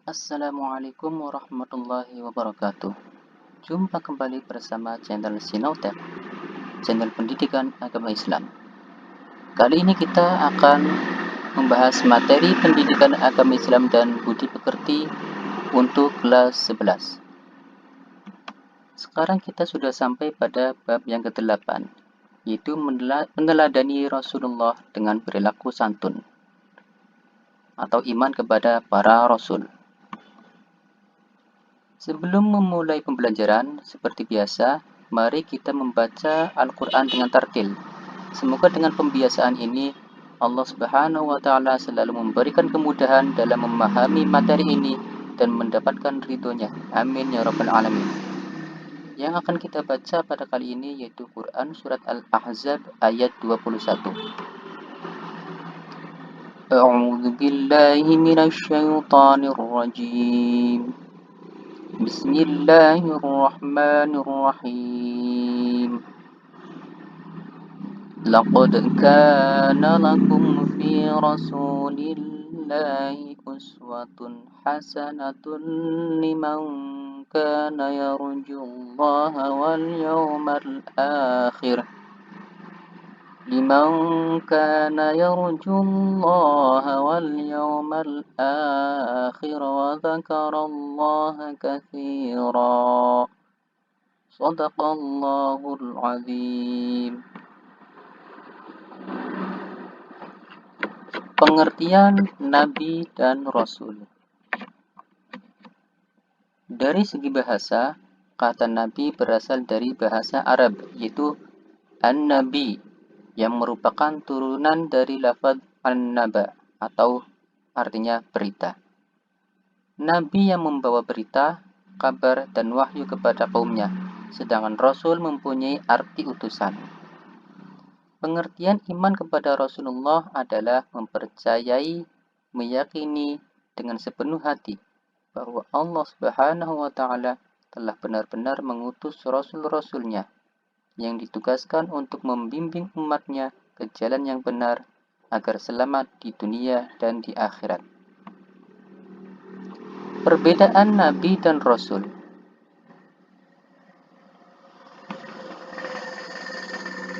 Assalamualaikum warahmatullahi wabarakatuh. Jumpa kembali bersama channel Sinautek, channel pendidikan agama Islam. Kali ini kita akan membahas materi pendidikan agama Islam dan budi pekerti untuk kelas 11. Sekarang kita sudah sampai pada bab yang ke-8, yaitu meneladani Rasulullah dengan perilaku santun atau iman kepada para rasul. Sebelum memulai pembelajaran, seperti biasa, mari kita membaca Al-Quran dengan tartil. Semoga dengan pembiasaan ini, Allah Subhanahu wa Ta'ala selalu memberikan kemudahan dalam memahami materi ini dan mendapatkan ridhonya. Amin ya Rabbal Alamin. Yang akan kita baca pada kali ini yaitu Quran Surat Al-Ahzab ayat 21. A'udzu billahi minasy syaithanir rajim. Bismillahirrahmanirrahim. Laqad kana lakum fi rasulillahi uswatun hasanatun liman kana yarjullaha wal yawmal akhir. لمن كان يرجو الله واليوم الآخر وذكر الله كثيرا صدق الله العظيم. Pengertian Nabi dan Rasul. Dari segi bahasa, kata Nabi berasal dari bahasa Arab, yaitu An-Nabi, yang merupakan turunan dari lafaz an-naba atau artinya berita. Nabi yang membawa berita, kabar, dan wahyu kepada kaumnya, sedangkan Rasul mempunyai arti utusan. Pengertian iman kepada Rasulullah adalah mempercayai, meyakini dengan sepenuh hati bahwa Allah Subhanahu wa Ta'ala telah benar-benar mengutus Rasul-Rasulnya yang ditugaskan untuk membimbing umatnya ke jalan yang benar agar selamat di dunia dan di akhirat. Perbedaan Nabi dan Rasul.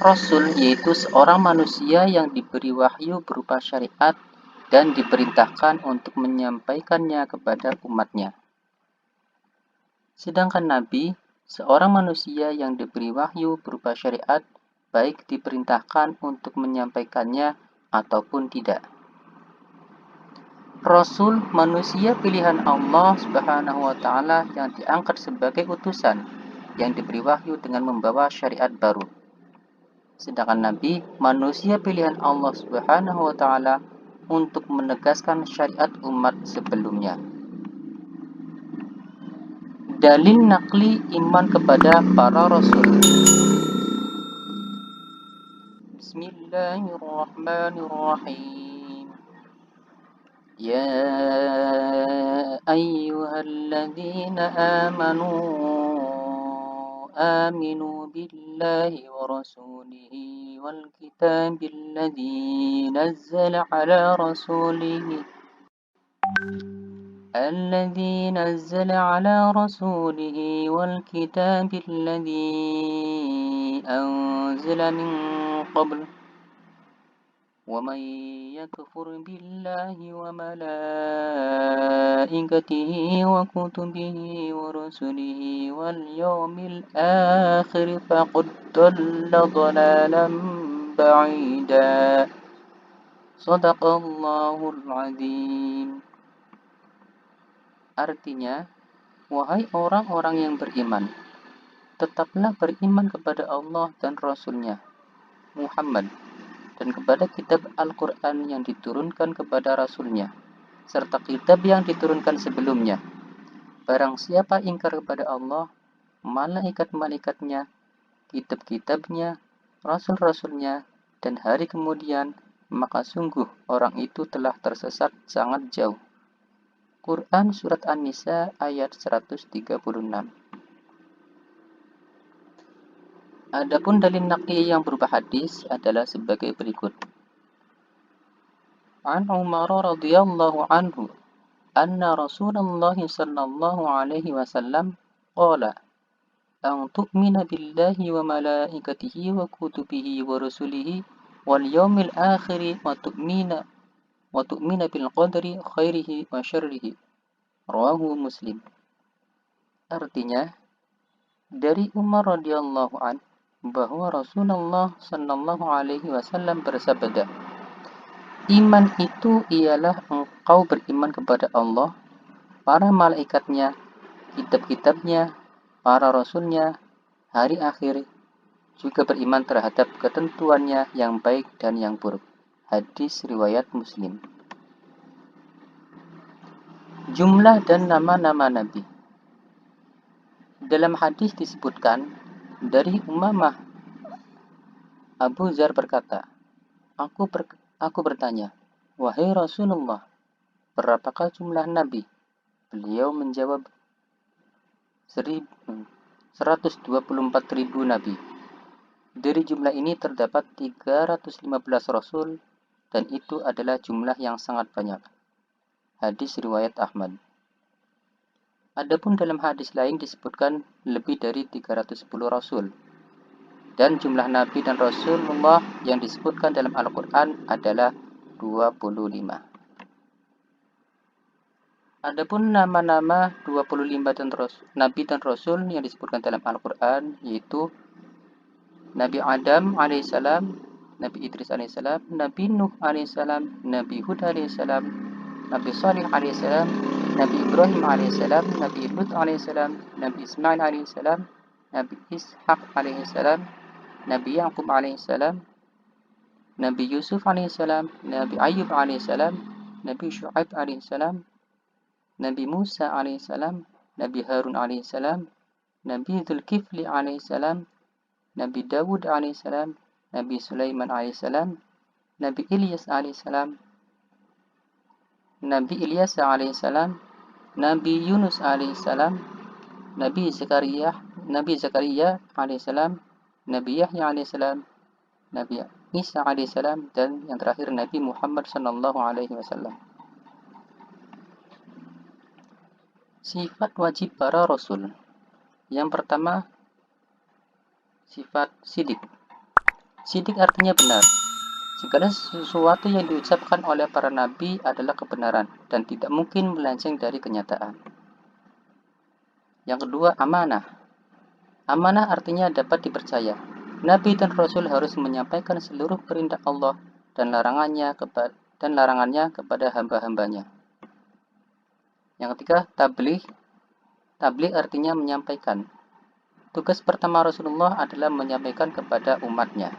Rasul yaitu seorang manusia yang diberi wahyu berupa syariat dan diperintahkan untuk menyampaikannya kepada umatnya. Sedangkan Nabi seorang manusia yang diberi wahyu berupa syariat, baik diperintahkan untuk menyampaikannya ataupun tidak. Rasul manusia pilihan Allah Subhanahu wa Ta'ala yang diangkat sebagai utusan, yang diberi wahyu dengan membawa syariat baru. Sedangkan Nabi manusia pilihan Allah Subhanahu wa Ta'ala untuk menegaskan syariat umat sebelumnya. Dalil nakli iman kepada para rasul. Bismillahirrahmanirrahim. Ya ayyuhalladzina amanu aminu billahi wa rasulihi wal kitabil ladzi nazzala ala rasulihi الذي نزل على رسوله والكتاب الذي أنزل من قبل ومن يكفر بالله وملائكته وكتبه ورسله واليوم الآخر فقد ضل ضلالا بعيدا صدق الله العظيم. Artinya, wahai orang-orang yang beriman, tetaplah beriman kepada Allah dan Rasul-Nya, Muhammad, dan kepada kitab Al-Quran yang diturunkan kepada Rasul-Nya, serta kitab yang diturunkan sebelumnya. Barang siapa ingkar kepada Allah, malaikat-malaikatnya, kitab-kitabnya, Rasul-Rasul-Nya, dan hari kemudian, maka sungguh orang itu telah tersesat sangat jauh. Quran Surat An-Nisa ayat 136. Adapun dalil naqli yang berupa hadis adalah sebagai berikut. An Umar radhiyallahu anhu anna Rasulullah sallallahu alaihi wasallam qala an tu'mina billahi wa malaikatihi wa kutubihi wa rusulihi wal yawmil akhir wa tu'mina bil qadri khairihi wa syarrihi. Rawahu Muslim. Artinya, dari Umar radhiyallahu an bahwa Rasulullah sallallahu alaihi wasallam bersabda, iman itu ialah engkau beriman kepada Allah, para malaikatnya, kitab-kitabnya, para rasulnya, hari akhir, juga beriman terhadap ketentuannya yang baik dan yang buruk. Hadis riwayat Muslim. Jumlah dan nama-nama Nabi. Dalam hadis disebutkan, dari Umamah, Abu Dzar berkata, Aku bertanya, wahai Rasulullah, berapakah jumlah Nabi? Beliau menjawab, 124.000 Nabi. Dari jumlah ini terdapat 315 Rasul, dan itu adalah jumlah yang sangat banyak. Hadis riwayat Ahmad. Adapun dalam hadis lain disebutkan lebih dari 310 Rasul. Dan jumlah Nabi dan Rasulullah yang disebutkan dalam Al-Quran adalah 25. Adapun nama-nama 25 Nabi dan Rasul yang disebutkan dalam Al-Quran yaitu Nabi Adam alaihissalam, Nabi Idris alaihissalam, Nabi Nuh alaihissalam, Nabi Hud alaihissalam, Nabi Salih alaihissalam, Nabi Ibrahim alaihissalam, Nabi Lut alaihissalam, Nabi Ismail alaihissalam, Nabi Ishaq alaihissalam, Nabi Yaqub alaihissalam, Nabi Yusuf alaihissalam, Nabi Ayub alaihissalam, Nabi Syu'aib alaihissalam, Nabi Musa alaihissalam, Nabi Harun alaihissalam, Nabi Dzulkifli alaihissalam, Nabi Dawud alaihissalam, Nabi Sulaiman alaihissalam, Nabi Ilyas alaihissalam, Nabi Ilyas alaihissalam, Nabi Yunus alaihissalam, Nabi Zakaria alaihissalam, Nabi Yahya alaihissalam, Nabi Isa alaihissalam, dan yang terakhir Nabi Muhammad sallallahu alaihi wasallam. Sifat wajib para rasul. Yang pertama, sifat sidik. Sidik artinya benar. Segala sesuatu yang diucapkan oleh para nabi adalah kebenaran dan tidak mungkin melenceng dari kenyataan. Yang kedua, amanah. Amanah artinya dapat dipercaya. Nabi dan Rasul harus menyampaikan seluruh perintah Allah dan larangannya kepada hamba-hambanya. Yang ketiga, tabligh. Tabligh artinya menyampaikan. Tugas pertama Rasulullah adalah menyampaikan kepada umatnya.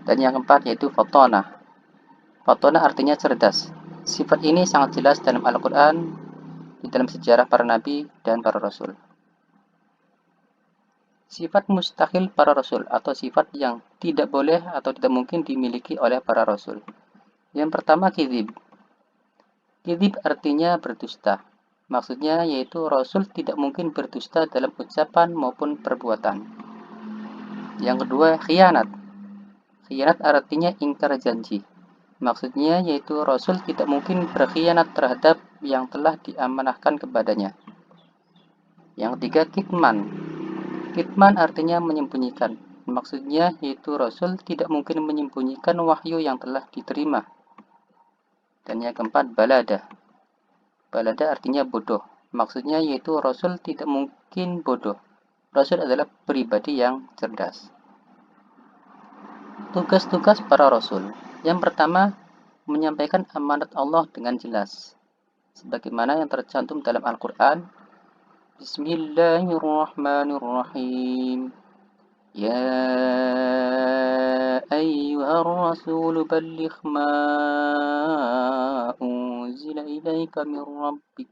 Dan yang keempat yaitu fatonah. Fatonah artinya cerdas. Sifat ini sangat jelas dalam Al-Quran, di dalam sejarah para nabi dan para rasul. Sifat mustahil para rasul atau sifat yang tidak boleh atau tidak mungkin dimiliki oleh para rasul. Yang pertama, kizib. Kizib artinya berdusta. Maksudnya yaitu rasul tidak mungkin berdusta dalam ucapan maupun perbuatan. Yang kedua, khianat. Khianat artinya ingkar janji. Maksudnya yaitu rasul tidak mungkin berkhianat terhadap yang telah diamanahkan kepadanya. Yang ketiga, kitman. Kitman artinya menyembunyikan. Maksudnya yaitu Rasul tidak mungkin menyembunyikan wahyu yang telah diterima. Dan yang keempat, balada. Balada artinya bodoh. Maksudnya yaitu Rasul tidak mungkin bodoh. Rasul adalah pribadi yang cerdas. Tugas-tugas para Rasul. Yang pertama, menyampaikan amanat Allah dengan jelas. Sebagaimana yang tercantum dalam Al-Quran, Bismillahirrahmanirrahim. Ya ayyuhar rasul balligh ma unzila ilaika min rabbik.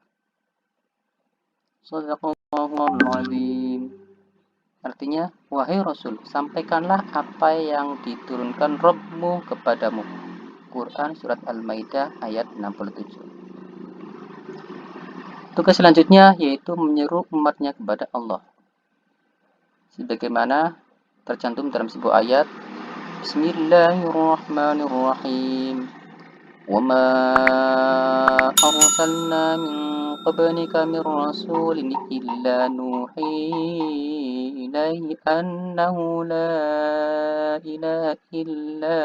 Shadaqallahul azim. Artinya, wahai Rasul, sampaikanlah apa yang diturunkan Rabbmu kepadamu. Quran Surat Al-Maidah ayat 67. Tugas selanjutnya yaitu menyeru umatnya kepada Allah. Sebagaimana tercantum dalam sebuah ayat, Bismillahirrahmanirrahim. وما أرسلنا من قبلك من رسول إلا نوحي إليه أنه لا إله إلا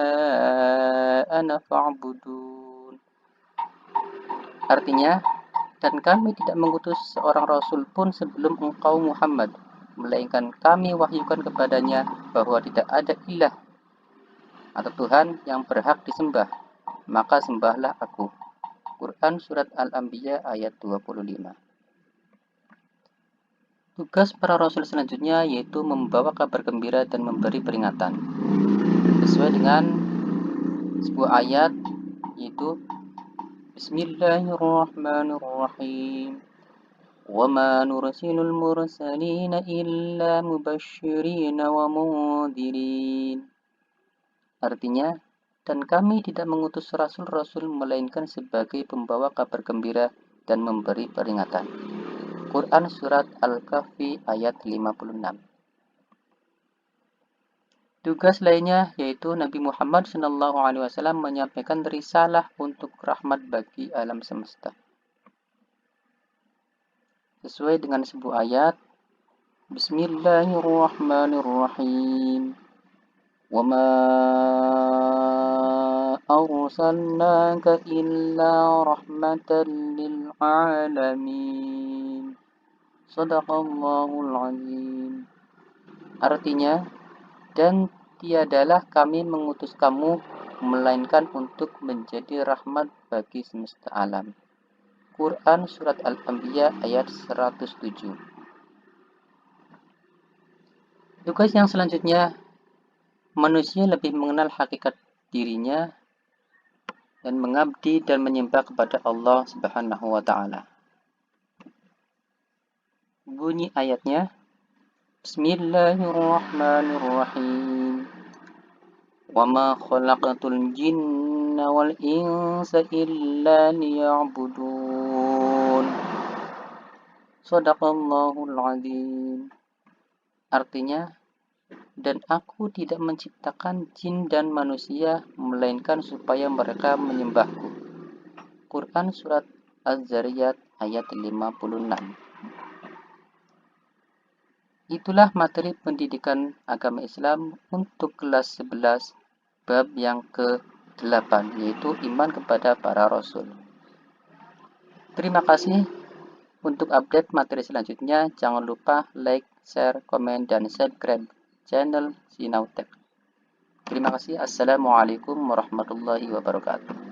أنا فاعبدون. Artinya, dan kami tidak mengutus seorang rasul pun sebelum engkau Muhammad, melainkan kami wahyukan kepadanya bahwa tidak ada ilah atau Tuhan yang berhak disembah, maka sembahlah aku. Quran Surat Al-Anbiya ayat 25. Tugas para rasul selanjutnya yaitu membawa kabar gembira dan memberi peringatan. Sesuai dengan sebuah ayat yaitu Bismillahirrahmanirrahim. وَمَا نُرْسِلُ الْمُرْسَلِينَ إِلَّا مُبَشِّرِينَ وَمُنذِرِينَ. Artinya, dan kami tidak mengutus rasul-rasul melainkan sebagai pembawa kabar gembira dan memberi peringatan. Quran Surat Al-Kahfi ayat 56. Tugas lainnya yaitu Nabi Muhammad SAW menyampaikan risalah untuk rahmat bagi alam semesta. Sesuai dengan sebuah ayat, Bismillahirrahmanirrahim. وَمَا أَرْسَلْنَاكَ إِلَّا رَحْمَةً لِلْعَالَمِينَ. Shadaqallahul Azim. Artinya, dan tiadalah kami mengutus kamu melainkan untuk menjadi rahmat bagi semesta alam. Quran Surat Al-Anbiya ayat 107. Tugas yang selanjutnya, manusia lebih mengenal hakikat dirinya dan mengabdi dan menyembah kepada Allah Subhanahu wa taala. Bunyi ayatnya, Bismillahirrahmanirrahim. وَمَا خَلَقْتُ الْجِنَّ وَالْإِنسَ إِلَّا لِيَعْبُدُونَ. Shadaqallahul Azim. Artinya, dan aku tidak menciptakan jin dan manusia melainkan supaya mereka menyembahku. Quran Surat Az-Zariyat ayat 56. Itulah materi pendidikan agama Islam untuk kelas 11 bab yang ke-8 yaitu iman kepada para rasul. Terima kasih. Untuk update materi selanjutnya jangan lupa like, share, komen, dan subscribe channel Sinautek. Terima kasih. Assalamualaikum warahmatullahi wabarakatuh.